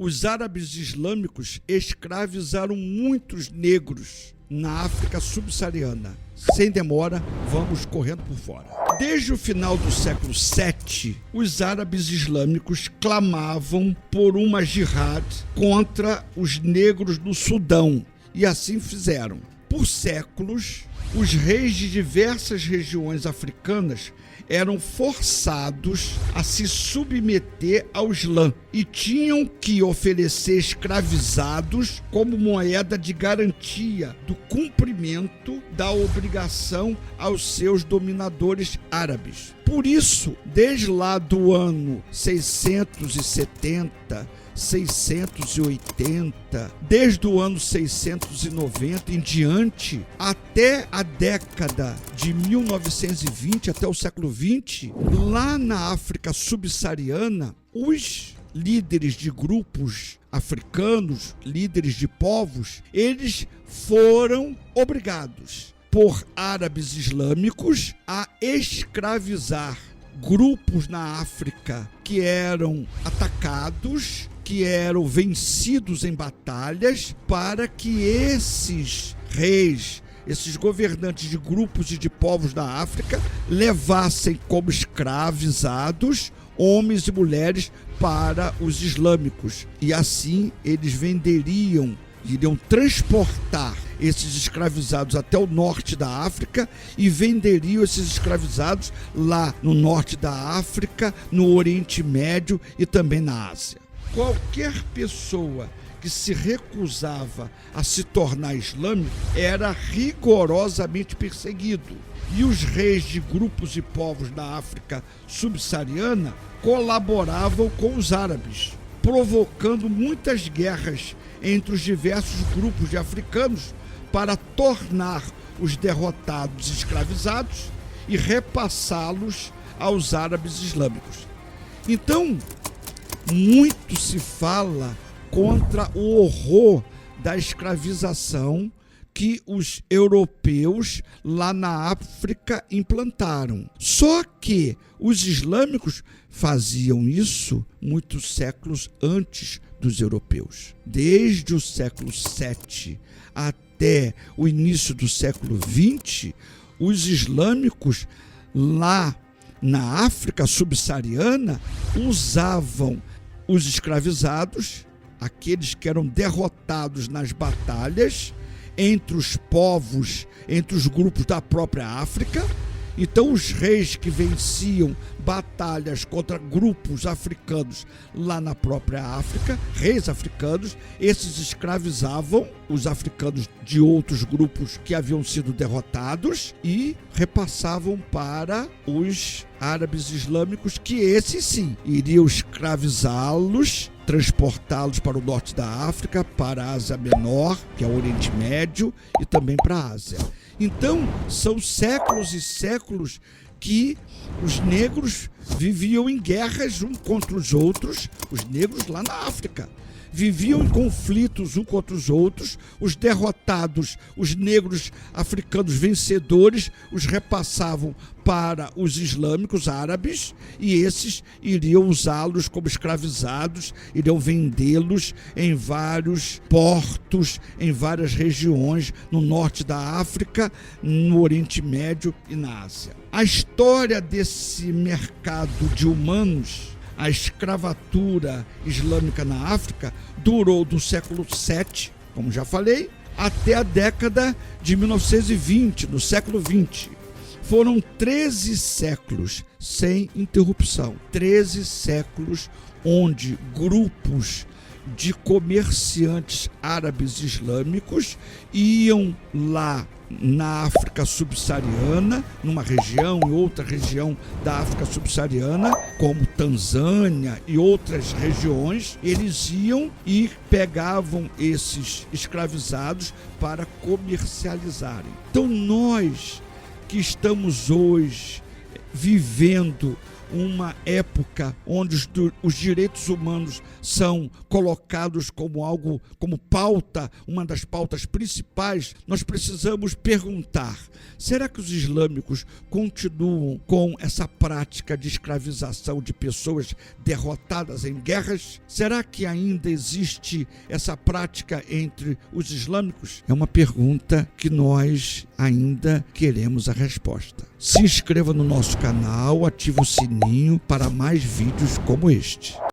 os árabes islâmicos escravizaram muitos negros na África subsaariana. Sem demora, vamos correndo por fora. Desde o final do século VII, os árabes islâmicos clamavam por uma jihad contra os negros do Sudão, e assim fizeram. Por séculos, os reis de diversas regiões africanas eram forçados a se submeter ao Islã e tinham que oferecer escravizados como moeda de garantia do cumprimento da obrigação aos seus dominadores árabes. Por isso, desde lá do ano 670, 680, desde o ano 690 em diante, até a década de 1920, até o século XX, lá na África subsaariana, os líderes de grupos africanos, líderes de povos, eles foram obrigados por árabes islâmicos a escravizar grupos na África que eram atacados, que eram vencidos em batalhas, para que esses reis, esses governantes de grupos e de povos da África levassem como escravizados homens e mulheres para os islâmicos. E assim eles iriam transportar esses escravizados até o norte da África e venderiam esses escravizados lá no norte da África, no Oriente Médio e também na Ásia. Qualquer pessoa que se recusava a se tornar islâmico era rigorosamente perseguido. E os reis de grupos e povos da África subsaariana colaboravam com os árabes, provocando muitas guerras entre os diversos grupos de africanos para tornar os derrotados escravizados e repassá-los aos árabes islâmicos. Então, muito se fala contra o horror da escravização que os europeus lá na África implantaram. Só que os islâmicos faziam isso muitos séculos antes dos europeus. Desde o século VII até o início do século XX, os islâmicos lá na África subsaariana usavam os escravizados, aqueles que eram derrotados nas batalhas, entre os povos, entre os grupos da própria África. Então, os reis que venciam batalhas contra grupos africanos lá na própria África, reis africanos, esses escravizavam os africanos de outros grupos que haviam sido derrotados e repassavam para os árabes islâmicos, que esses sim iriam escravizá-los, transportá-los para o norte da África, para a Ásia Menor, que é o Oriente Médio, e também para a Ásia. Então, são séculos e séculos que os negros viviam em guerras uns contra os outros, os negros lá na África. Viviam em conflitos uns contra os outros, os derrotados, os negros africanos vencedores, os repassavam para os islâmicos árabes, e esses iriam usá-los como escravizados, iriam vendê-los em vários portos, em várias regiões, no norte da África, no Oriente Médio e na Ásia. A história desse mercado de humanos, a escravatura islâmica na África, durou do século VII, como já falei, até a década de 1920, no século XX. Foram 13 séculos sem interrupção. 13 séculos onde grupos de comerciantes árabes islâmicos iam lá na África subsaariana, numa região e outra região da África subsaariana, como Tanzânia e outras regiões, eles iam e pegavam esses escravizados para comercializarem. Então nós que estamos hoje vivendo uma época onde os direitos humanos são colocados como algo, como pauta, uma das pautas principais, nós precisamos perguntar: será que os islâmicos continuam com essa prática de escravização de pessoas derrotadas em guerras? Será que ainda existe essa prática entre os islâmicos? É uma pergunta que nós ainda queremos a resposta. Se inscreva no nosso canal, ative o sininho para mais vídeos como este.